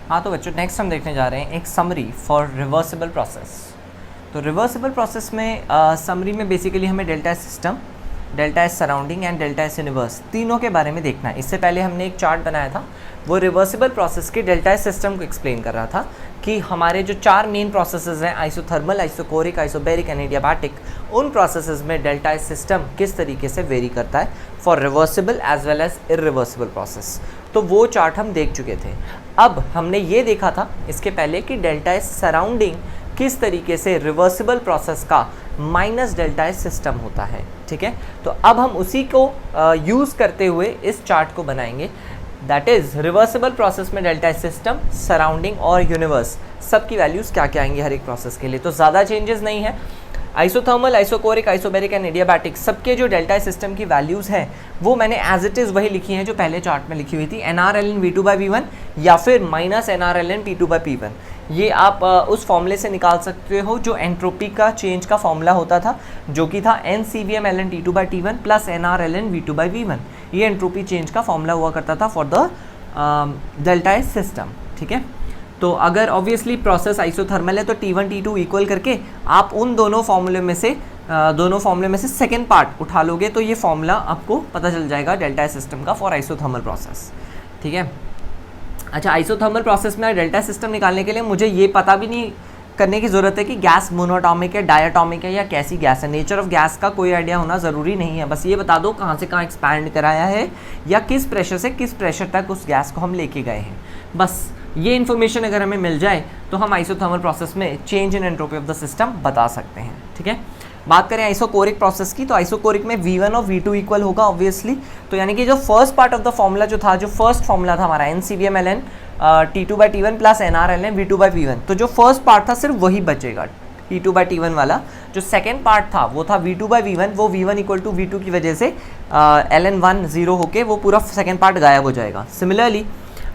हाँ तो बच्चों नेक्स्ट हम देखने जा रहे हैं एक समरी फॉर रिवर्सिबल प्रोसेस। तो रिवर्सिबल प्रोसेस में समरी में बेसिकली हमें delta S system, delta S surrounding and delta S universe तीनों के बारे में देखना है। इससे पहले हमने एक चार्ट बनाया था, वो रिवर्सिबल प्रोसेस के डेल्टा एस सिस्टम को एक्सप्लेन कर रहा था कि हमारे जो चार मेन प्रोसेसेस हैं, isothermal, isochoric, isobaric and adiabatic, उन प्रोसेसेस में डेल्टा एस सिस्टम किस तरीके से वेरी करता है for reversible as well as irreversible process. तो वो चार्ट हम देख चुके थे। अब हमने ये देखा था इसके पहले कि डेल्टा एस सराउंडिंग किस तरीके से रिवर्सिबल प्रोसेस का माइनस डेल्टा एस सिस्टम होता है। ठीक है, तो अब हम उसी को यूज़ करते हुए इस चार्ट को बनाएंगे। दैट इज़ रिवर्सिबल प्रोसेस में डेल्टा एस सिस्टम, सराउंडिंग और यूनिवर्स सबकी वैल्यूज़ क्या क्या आएंगी हर एक प्रोसेस के लिए। तो ज़्यादा चेंजेस नहीं है। Isothermal, isochoric, isobaric and adiabatic सबके जो डेल्टा एस सिस्टम की वैल्यूज़ हैं वो मैंने एज इट इज़ वही लिखी हैं जो पहले चार्ट में लिखी हुई थी, NRln V2/V1 या फिर माइनस NRln P2/P1। ये आप उस फॉर्मूले से निकाल सकते हो जो एंट्रोपी का चेंज का फॉर्मूला होता था, जो कि था NCVM T2/T1 plus NRln V2/V1। ये एंट्रोपी चेंज का फॉर्मूला हुआ करता था for the delta S system. ठीक है, तो अगर ऑब्वियसली प्रोसेस आइसोथर्मल है तो T1 T2 इक्वल करके आप उन दोनों फॉर्मूले में से सेकेंड पार्ट उठा लोगे तो ये फॉर्मूला आपको पता चल जाएगा डेल्टा एस सिस्टम का फॉर आइसोथर्मल प्रोसेस। ठीक है, अच्छा आइसोथर्मल प्रोसेस में डेल्टा सिस्टम निकालने के लिए मुझे ये पता भी नहीं करने की ज़रूरत है कि गैस मोनोटॉमिक है, डायटॉमिक है या कैसी गैस है। नेचर ऑफ गैस का कोई आइडिया होना ज़रूरी नहीं है, बस ये बता दो कहाँ से कहाँ एक्सपैंड कराया है या किस प्रेशर से किस प्रेशर तक उस गैस को हम लेके गए हैं। बस ये इन्फॉर्मेशन अगर हमें मिल जाए तो हम आइसोथर्मल प्रोसेस में change in entropy of the system बता सकते हैं। ठीक है, बात करें आइसोकोरिक प्रोसेस की, तो आइसोकोरिक में V1 और V2 इक्वल होगा ऑब्वियसली। तो यानी कि जो first part of the formula जो फर्स्ट फॉर्मूला था हमारा NCVM T2/T1 plus NRln V2/P1, तो जो फर्स्ट पार्ट था सिर्फ वही बचेगा T2/T1 वाला। जो सेकेंड पार्ट था वो था V2/V1, वो V1 इक्वल टू V2 की वजह से ln1 0 होके वो पूरा सेकेंड पार्ट गायब हो जाएगा। सिमिलरली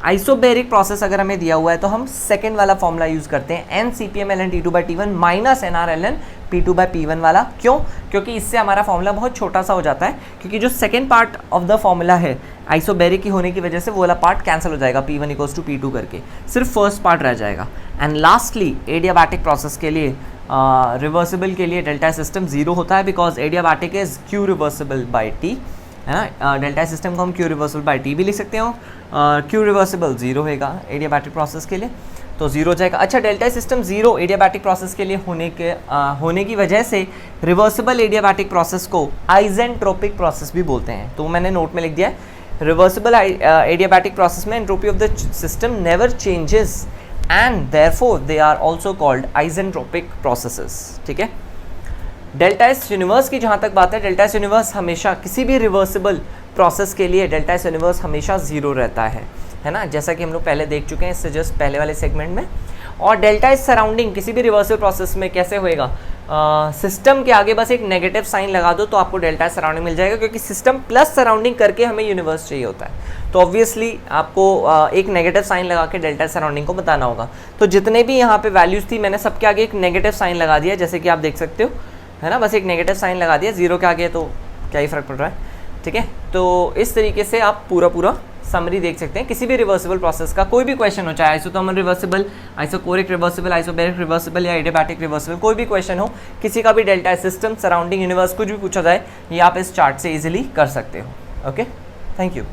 आइसोबैरिक प्रोसेस अगर हमें दिया हुआ है तो हम सेकेंड वाला फॉर्मूला यूज़ करते हैं NCPM T2/T1 minus NRln P2/P1 वाला। क्यों? क्योंकि इससे हमारा फॉर्मूला बहुत छोटा सा हो जाता है, क्योंकि जो second part of the formula है आइसोबैरिक की होने की वजह से वो वाला पार्ट कैंसिल हो जाएगा, P1 इक्वल्स टू P2 करके, सिर्फ फर्स्ट पार्ट रह जाएगा। एंड लास्टली एडियाबैटिक प्रोसेस के लिए रिवर्सिबल के लिए डेल्टा सिस्टम 0 होता है, because adiabatic is Q reversible by T, है ना। डेल्टा सिस्टम को हम Q रिवर्सिबल बाई T भी लिख सकते हो। Q रिवर्सिबल 0 होगा एडियाबैटिक प्रोसेस के लिए, तो 0 हो जाएगा। अच्छा, डेल्टा सिस्टम 0 एडियाबैटिक प्रोसेस के लिए होने की वजह से रिवर्सिबल एडियाबैटिक प्रोसेस को आइसेंट्रोपिक प्रोसेस भी बोलते हैं। तो मैंने नोट में लिख दिया है रिवर्सिबल एडियाबैटिक प्रोसेस में entropy of the system never changes and therefore they are also called isentropic processes. ठीक है, डेल्टा एस यूनिवर्स की जहाँ तक बात है, डेल्टा एस यूनिवर्स हमेशा किसी भी रिवर्सिबल प्रोसेस के लिए डेल्टा एस यूनिवर्स हमेशा 0 रहता है ना, जैसा कि हम लोग पहले देख चुके हैं इससे जस्ट पहले वाले सेगमेंट में। और डेल्टा एस सराउंडिंग किसी भी रिवर्सिबल प्रोसेस में कैसे होएगा, सिस्टम के आगे बस एक नेगेटिव साइन लगा दो तो आपको डेल्टा एस सराउंडिंग मिल जाएगा, क्योंकि सिस्टम प्लस सराउंडिंग करके हमें यूनिवर्स चाहिए होता है। तो ऑब्वियसली आपको एक नेगेटिव साइन लगा के डेल्टा एस सराउंडिंग को बताना होगा। तो जितने भी यहाँ पे वैल्यूज़ थी मैंने सबके आगे एक नेगेटिव साइन लगा दिया, जैसे कि आप देख सकते हो, है ना, बस एक नेगेटिव साइन लगा दिया। 0 के आगे तो क्या ही फ़र्क पड़ रहा है। ठीक है, तो इस तरीके से आप पूरा समरी देख सकते हैं। किसी भी रिवर्सिबल प्रोसेस का कोई भी क्वेश्चन हो, चाहे isothermal reversible, isochoric reversible, isobaric reversible या एडियाबैटिक रिवर्सिबल, कोई भी क्वेश्चन हो, किसी का भी डेल्टा सिस्टम, सराउंडिंग, यूनिवर्स कुछ भी पूछा जाए, ये आप इस चार्ट से इजीली कर सकते हो। Okay, thank you.